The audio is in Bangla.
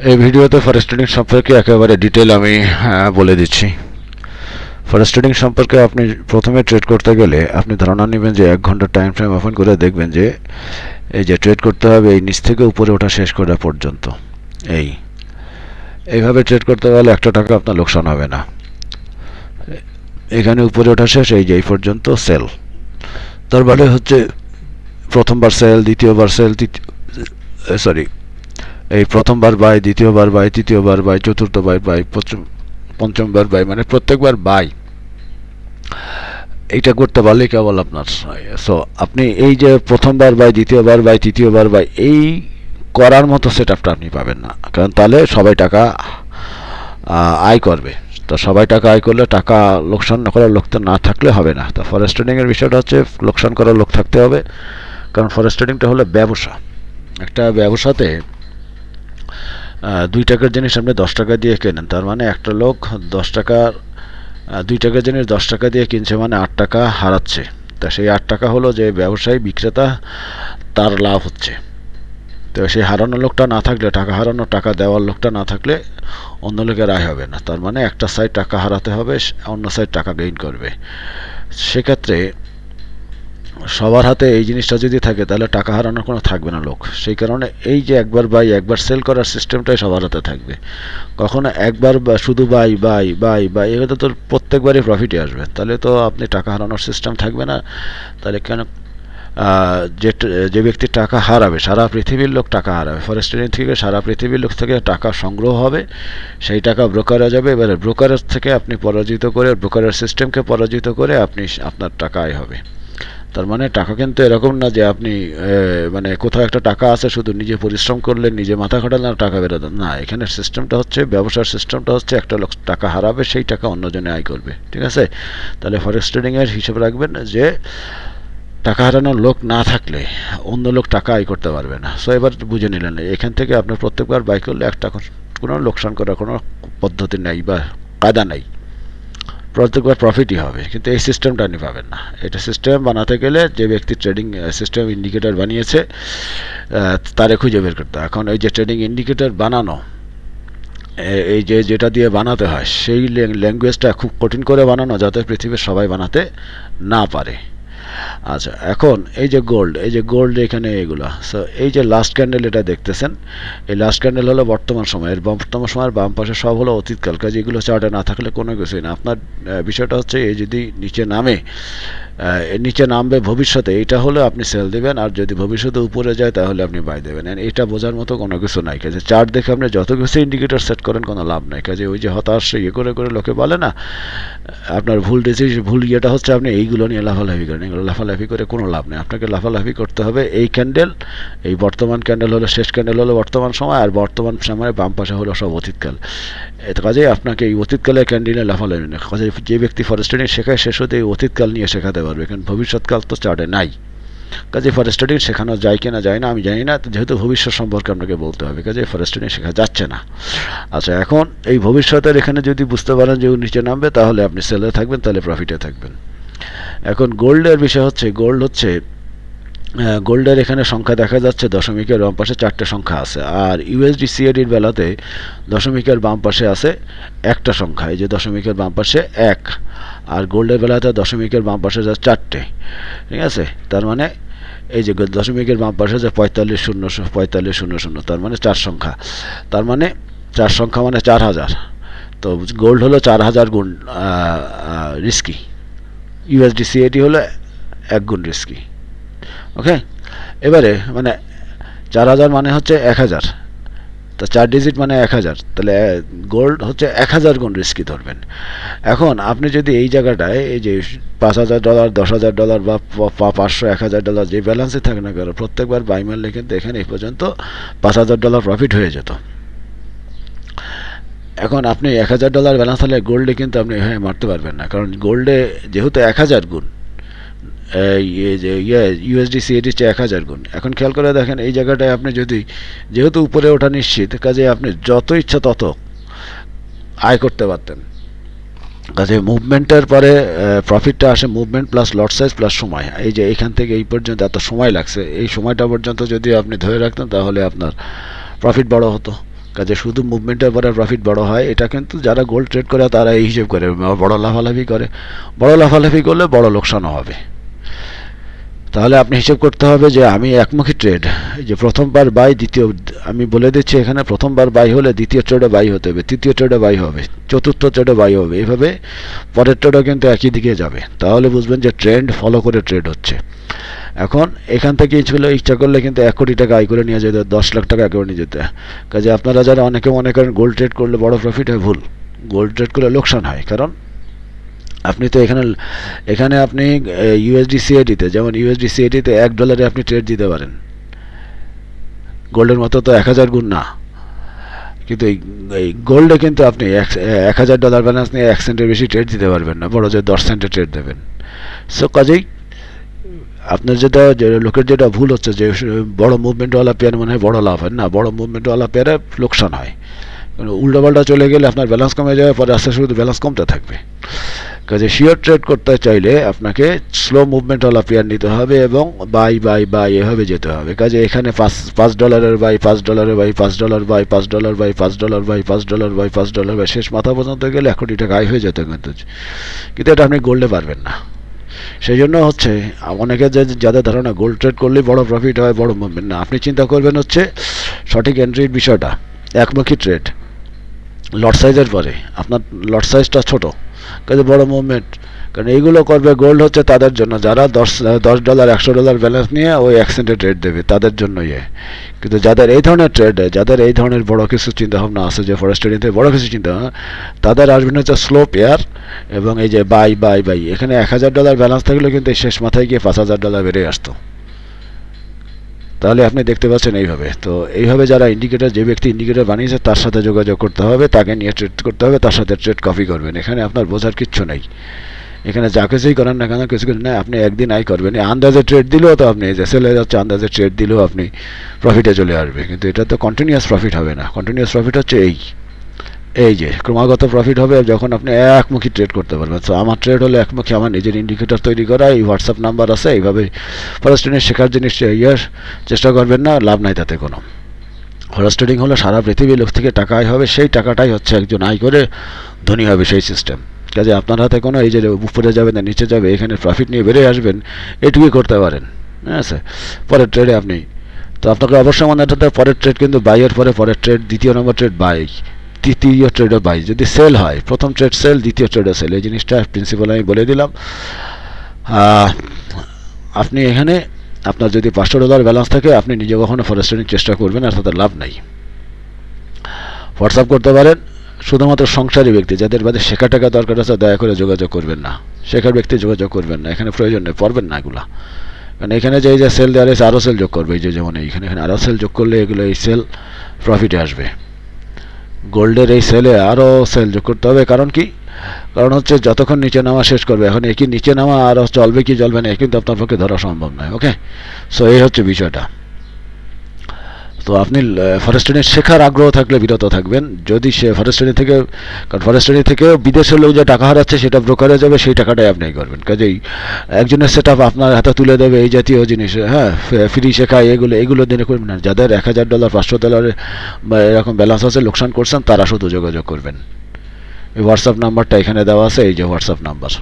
এই ভিডিওতে ফরেক্স ট্রেডিং সম্পর্কে একেবারে ডিটেল আমি বলে দিচ্ছি। ফরেক্স ট্রেডিং সম্পর্কে আপনি প্রথমে ট্রেড করতে গেলে আপনি ধারণা নেবেন যে 1 ঘন্টা টাইম ফ্রেম ওপেন করে দেখবেন যে এই যে ট্রেড করতে হবে এই নিচ থেকে উপরে ওঠা শেষ করা পর্যন্ত। এইভাবে ট্রেড করতে গেলে একটা টাকা আপনার লোকসান হবে না। এখানে উপরে ওঠা শেষ, এই যে এই পর্যন্ত সেল, তার মানে হচ্ছে প্রথমবার সেল, দ্বিতীয়বার সেল, সরি এই প্রথমবার বাই, দ্বিতীয়বার বাই, তৃতীয়বার বাই, চতুর্থবার বাই, পঞ্চমবার বাই, মানে প্রত্যেকবার বাই। এইটা করতে পারলে কেবল আপনার সো আপনি এই যে প্রথমবার বাই, দ্বিতীয়বার বাই, তৃতীয়বার বাই এই করার মতো সেট আপটা আপনি পাবেন না, কারণ তাহলে সবাই টাকা আয় করবে। তো সবাই টাকা আয় করলে টাকা লোকসান করার লোক তো না থাকলে হবে না। তো ফরেস্ট ট্রেডিংয়ের বিষয়টা হচ্ছে লোকসান করার লোক থাকতে হবে, কারণ ফরেস্ট ট্রেডিংটা হলো ব্যবসা। একটা ব্যবসাতে 2 টাকার জিনিস আপনি 10 টাকা দিয়ে কেনেন, তার মানে একটা লোক 10 টাকার 2 টাকার জিনিস 10 টাকা দিয়ে কিনছে, মানে 8 টাকা হারাচ্ছে। তা সেই 8 টাকা হলো যে ব্যবসায়ী বিক্রেতা তার লাভ হচ্ছে। তো সেই হারানোর লোকটা না থাকলে, টাকা হারানোর টাকা দেওয়ার লোকটা না থাকলে অন্য লোকের আয় হবে না। তার মানে একটা সাইড টাকা হারাতে হবে, অন্য সাইড টাকা গেইন করবে। সেক্ষেত্রে সবার হাতে এই জিনিসটা যদি থাকে তাহলে টাকা হারানোর কোনো থাকবে না লোক। সেই কারণে এই যে একবার বাই একবার সেল করার সিস্টেমটাই সবার হাতে থাকবে। কখনো একবার শুধু বাই বাই বাই বাই এগুলো তো প্রত্যেকবারই প্রফিটে আসবে, তাহলে তো আপনি টাকা হারানোর সিস্টেম থাকবে না। তাহলে কেন যে যে ব্যক্তি টাকা হারাবে, সারা পৃথিবীর লোক টাকা হারাবে। ফরেস্ট ট্রেডিং থেকে সারা পৃথিবীর লোক থেকে টাকা সংগ্রহ হবে, সেই টাকা ব্রোকারে যাবে। এবারে ব্রোকারের থেকে আপনি পরাজিত করে, ব্রোকারের সিস্টেমকে পরাজিত করে আপনি আপনার টাকা আয় হবে। তার মানে টাকা কিন্তু এরকম না যে আপনি মানে কোথাও একটা টাকা আছে, শুধু নিজে পরিশ্রম করলেন, নিজে মাথা খাটালেন আর টাকা বেরোলেন না। এখানে সিস্টেমটা হচ্ছে, ব্যবসার সিস্টেমটা হচ্ছে একটা লোক টাকা হারাবে, সেই টাকা অন্যজনে আয় করবে। ঠিক আছে? তাহলে ফরেক্স ট্রেডিংয়ের হিসেব রাখবেন যে টাকা হারানোর লোক না থাকলে অন্য লোক টাকা আয় করতে পারবে না। সো এবার বুঝে নিলেন, এখান থেকে আপনার প্রত্যেকবার বাই করলে একটা কোনো লোকসান করার কোনো পদ্ধতি নাই বা কায়দা নাই, প্রত্যেকবার প্রফিটই হবে। কিন্তু এই সিস্টেমটা আপনি পাবেন না। এটা সিস্টেম বানাতে গেলে যে ব্যক্তি ট্রেডিং সিস্টেম ইন্ডিকেটর বানিয়েছে তারে খুঁজে বের করতে। এখন এই যে ট্রেডিং ইন্ডিকেটর বানানো, এই যে যেটা দিয়ে বানাতে হয় সেই ল্যাঙ্গুয়েজটা খুব কঠিন করে বানানো, যাতে পৃথিবীর সবাই বানাতে না পারে। আচ্ছা, এখন এই যে গোল্ড, এই যে গোল্ড এখানে এগুলো, সো এই যে লাস্ট ক্যান্ডেল এটা দেখতেছেন, এই লাস্ট ক্যান্ডেল হলো বর্তমান সময়ের, বর্তমান সময়ের বাম পাশে সব হলো অতীতকাল। কাজে এগুলো চার্টে না থাকলে কোনো কিছুই না। আপনার বিষয়টা হচ্ছে এই যদি নিচে নামে, নিচে নামবে ভবিষ্যতে, এটা হলে আপনি সেল দেবেন, আর যদি ভবিষ্যতে উপরে যায় তাহলে আপনি বাই দেবেন। এটা বোঝার মতো কোনো কিছু নাই। কাজে চার্ট দেখে আপনি যত কিছু ইন্ডিকেটর সেট করেন কোনো লাভ নাই। কাজে ওই যে হতাশ করে করে লোকে বলে না, আপনার ভুল ডিসিশন, ভুল ইয়েটা হচ্ছে আপনি এইগুলো নিয়ে লাফালাফি করেন। এগুলো লাফালাফি করে কোনো লাভ নেই। আপনাকে লাফালাফি করতে হবে এই ক্যান্ডেল, এই বর্তমান ক্যান্ডেল হলো শেষ ক্যান্ডেল হলো বর্তমান সময়, আর বর্তমান সময়ে বাম পাশে হলো সব অতীতকাল। কাজেই আপনাকে এই অতীতকালের ক্যান্ডেলে লাফালাফি না। কাজে যে ব্যক্তি ফরেস্ট ট্রেডিং শেখায় সে শুধু এই অতীতকাল নিয়ে শেখাতে পারবে, কারণ ভবিষ্যৎকাল তো চার্টে নাই। কাজে ফরেস্ট ট্রেডিং শেখানো যায় কি না যায় না আমি জানি না, যেহেতু ভবিষ্যৎ সম্পর্কে আপনাকে বলতে হবে। কাজে ফরেস্ট ট্রেডিং শেখা যাচ্ছে না। আচ্ছা, এখন এই ভবিষ্যতের এখানে যদি বুঝতে পারেন যে নিচে নামবে তাহলে আপনি সেলে থাকবেন, তাহলে প্রফিটে থাকবেন। এখন গোল্ডের বিষয় হচ্ছে, গোল্ড হচ্ছে গোল্ডের এখানে সংখ্যা দেখা যাচ্ছে দশমিকের বাম পাশে 4টে সংখ্যা আছে, আর ইউএসডি সিএডির বেলাতে দশমিকের বাম পাশে আছে একটা সংখ্যা, এই যে দশমিকের বাম পাশে 1, আর গোল্ডের বেলাতে দশমিকের বাম পাশে যা 4টে। ঠিক আছে? তার মানে এই যে দশমিকের বাম পাশে যে 4500, তার মানে 4 সংখ্যা, তার মানে 4 সংখ্যা মানে 4000। তো গোল্ড হলো 4000 গুণ রিস্কি, ইউএসডি সিএডি হলো 1 গুণ রিস্কি। ওকে, এবারে মানে 4000 মানে হচ্ছে 1000, তো 4 ডিজিট মানে 1000, তাহলে গোল্ড হচ্ছে 1000 গুণ রিস্কি ধরবেন। এখন আপনি যদি এই জায়গাটায় এই যে $5000, $10,000 বা 500, $1000 যে ব্যালেন্সে থাকে না কেন, প্রত্যেকবার বাই মারলে কিন্তু এখানে এই পর্যন্ত $5000 প্রফিট হয়ে যেত। এখন আপনি $1000 ব্যালেন্স হলে গোল্ডে কিন্তু আপনি এভাবে মারতে পারবেন না, কারণ গোল্ডে যেহেতু 1000 গুণ, ইউএসডি সিএডির চেয়ে 1000 গুণ। এখন খেয়াল করে দেখেন এই জায়গাটায় আপনি যদি, যেহেতু উপরে ওঠা নিশ্চিত, কাজে আপনি যত ইচ্ছা তত আয় করতে পারতেন। কাজে মুভমেন্টের পরে প্রফিটটা আসে মুভমেন্ট প্লাস লট সাইজ প্লাস সময়। এই যে এইখান থেকে এই পর্যন্ত এত সময় লাগছে, এই সময়টা পর্যন্ত যদি আপনি ধরে রাখতেন তাহলে আপনার প্রফিট বড় হতো। কাজে শুধু মুভমেন্টের পরে প্রফিট বড় হয়, এটা কিন্তু যারা গোল্ড ট্রেড করে তারা এই হিসেব করে বড় লাফালাফি করে। বড় লাফালাফি করলে বড় লোকসানও হবে। তাহলে আপনি হিসেব করতে হবে যে আমি একমুখী ট্রেড, যে প্রথমবার বাই, দ্বিতীয়, আমি বলে দিচ্ছি এখানে প্রথমবার বাই হলে দ্বিতীয় ট্রেডে বাই হতে হবে, তৃতীয় ট্রেডে বাই হবে, চতুর্থ ট্রেডে বাই হবে, এইভাবে পরের ট্রেডও কিন্তু একই দিকে যাবে। তাহলে বুঝবেন যে ট্রেন্ড ফলো করে ট্রেড হচ্ছে। এখন এখান থেকে ইচ্ছা করলে কিন্তু 1 কোটি টাকা আয় করে নিয়ে যেতে, 10 লাখ টাকা আয় করে নিয়ে যেতে। কাজে আপনারা যারা অনেকে মনে করেন গোল্ড ট্রেড করলে বড় প্রফিট হয়, ভুল। গোল্ড ট্রেড করলে লোকসান হয়, কারণ আপনি তো এখানে আপনি ইউএসডি সিএডিতে, যেমন ইউএসডি সিএডিতে $1 আপনি ট্রেড দিতে পারেন, গোল্ডের মতো তো 1000 গুণ না। কিন্তু এই গোল্ডে কিন্তু আপনি $1000 ব্যালেন্স নিয়ে 1 সেন্টের বেশি ট্রেড দিতে পারবেন না, বড় যে 10 সেন্টের ট্রেড দেবেন। সো কাজেই আপনার লোকের যেটা ভুল হচ্ছে যে বড় মুভমেন্টওয়ালা পেয়ার মনে হয় বড় লাভ হয় না, বড় মুভমেন্টওয়ালা পেয়ারে লোকসান হয়। উল্টোপাল্টা চলে গেলে আপনার ব্যালেন্স কমে যাবে, পরে আস্তে আস্তে ব্যালেন্স কমতে থাকবে। কাজে শিওর ট্রেড করতে চাইলে আপনাকে স্লো মুভমেন্টওয়ালা পেয়ার নিতে হবে এবং বাই বাই বাই এভাবে যেতে হবে। কাজে এখানে $5 by, $5 by, $5 by, $5 by, $5 by, $5 by, $5 by, শেষ মাথা পর্যন্ত গেলে 1 কোটি টাকা আয় হয়ে যেত। কিন্তু এটা আপনি গোল্ডে পারবেন না। সেই জন্য হচ্ছে অনেকে যাদের ধারণা গোল্ড ট্রেড করলে বড় প্রফিট হয়, বড় মুভমেন্ট, না। আপনি চিন্তা করবেন হচ্ছে সঠিক এন্ট্রির বিষয়টা। একমুখী ট্রেড, লট সাইজের পরে আপনার লট সাইজটা ছোট, কাজে বড় মুভমেন্ট। কারণ এইগুলো করবে গোল্ড হচ্ছে তাদের জন্য যারা $10 $100 ব্যালেন্স নিয়ে ওই 1 সেন্টে ট্রেড দেবে, তাদের জন্য কিন্তু যাদের এই ধরনের ট্রেড, যাদের এই ধরনের বড় কিছু চিন্তাভাবনা আছে, যে ফরেক্স ট্রেডিং থেকে বড় কিছু চিন্তা, তাদের আসবেন হচ্ছে স্লো পেয়ার এবং এই যে বাই বাই বাই। এখানে $1000 ব্যালেন্স থাকলেও কিন্তু এই শেষ মাথায় গিয়ে $5000 বেড়ে আসতো। তাহলে আপনি দেখতে পাচ্ছেন এইভাবে। তো এইভাবে যারা ইন্ডিকেটর, যে ব্যক্তি ইন্ডিকেটর বানিয়েছে তার সাথে যোগাযোগ করতে হবে, তাকে নিয়ে ট্রেড করতে হবে, তার সাথে ট্রেড কপি করবেন। এখানে আপনার বোঝার কিচ্ছু নেই। এখানে যা কিছুই করেন না কেন, কিছু না, আপনি একদিন আয় করবেন। আন্দাজে ট্রেড দিলেও তো আপনি যে সেল হয়ে যাচ্ছে, আন্দাজে ট্রেড দিলেও আপনি প্রফিটে চলে আসবে, কিন্তু এটা তো কন্টিনিউয়াস প্রফিট হবে না। কন্টিনিউয়াস প্রফিট হচ্ছে এই যে ক্রমাগত প্রফিট হবে যখন আপনি একমুখী ট্রেড করতে পারবেন। তো আমার ট্রেড হলো একমুখী, আমার নিজের ইন্ডিকেটর তৈরি করা, এই হোয়াটসঅ্যাপ নাম্বার আছে, এইভাবে ফরেক্স ট্রেডিং শেখার জিনিস চেষ্টা করবেন না, লাভ নাই তাতে কোনো। ফরেক্স ট্রেডিং হলো সারা পৃথিবীর লোক থেকে টাকা আয় হবে, সেই টাকাটাই হচ্ছে একজন আয় করে ধনী হবে, সেই সিস্টেম। কাজে আপনার হাতে কোনো এই যে উপরে যাবে না নিচে যাবে, এখানে প্রফিট নিয়ে বেড়ে আসবেন, এটুকুই করতে পারেন। ঠিক আছে, পরের ট্রেডে আপনি, তো আপনাকে অবশ্যই মনে রাখতে হবে পরের ট্রেড কিন্তু বাইয়ের পরের ট্রেড, দ্বিতীয় নম্বর ট্রেড বাই, তৃতীয় ট্রেডও বাই। যদি সেল হয়, প্রথম ট্রেড সেল, দ্বিতীয় ট্রেডও সেল, এই জিনিসটা প্রিন্সিপাল আমি বলে দিলাম। আপনি এখানে আপনার যদি $500 ব্যালেন্স থাকে, আপনি নিজে কখনো ফরেক্স ট্রেডিং চেষ্টা করবেন আর তাতে লাভ নাই। হোয়াটসঅ্যাপ করতে পারেন, শুধুমাত্র সংসারী ব্যক্তি যাদের বাদে শেখা টাকা দরকার আছে দয়া করে যোগাযোগ করবেন না, শেখার ব্যক্তি যোগাযোগ করবেন না, এখানে প্রয়োজন নেই, পড়বেন না এগুলা। কারণ এখানে যে সেল দেওয়া আছে আরও সেল যোগ করবে, এই যে যেমন এখানে আরও সেল যোগ করলে এগুলো এই সেল প্রফিটে আসবে। গোল্ডের এই সেলে আরও সেল যোগ করতে হবে, কারণ কি, কারণ হচ্ছে যতক্ষণ নিচে নামা শেষ করবে, এখন একই নিচে নামা আর চলবে কি চলবে না কিন্তু আপনার পক্ষে ধরা সম্ভব নয়। ওকে, সো এই হচ্ছে বিষয়টা। তো আপনি ফরেস্ট ট্রেডিং শেখার আগ্রহ থাকলে বিরত থাকবেন। যদি সে ফরেস্ট ট্রেডিং থেকে, কারণ ফরেস্ট ট্রেডিং থেকে বিদেশের লোক যে টাকা হারাচ্ছে সেটা ব্রোকারে যাবে, সেই টাকাটাই আপনি করবেন। কাজেই একজনের সেট আপ আপনার হাতে তুলে দেবে এই জাতীয় জিনিস, হ্যাঁ, ফ্রি শেখায়, এগুলো দিনে করবেন না। যাদের $1000 $500 বা এরকম ব্যালেন্স আছে, লোকসান করছেন, তারা শুধু যোগাযোগ করবেন। এই হোয়াটসঅ্যাপ নাম্বারটা এখানে দেওয়া আছে, এই যে হোয়াটসঅ্যাপ নাম্বার।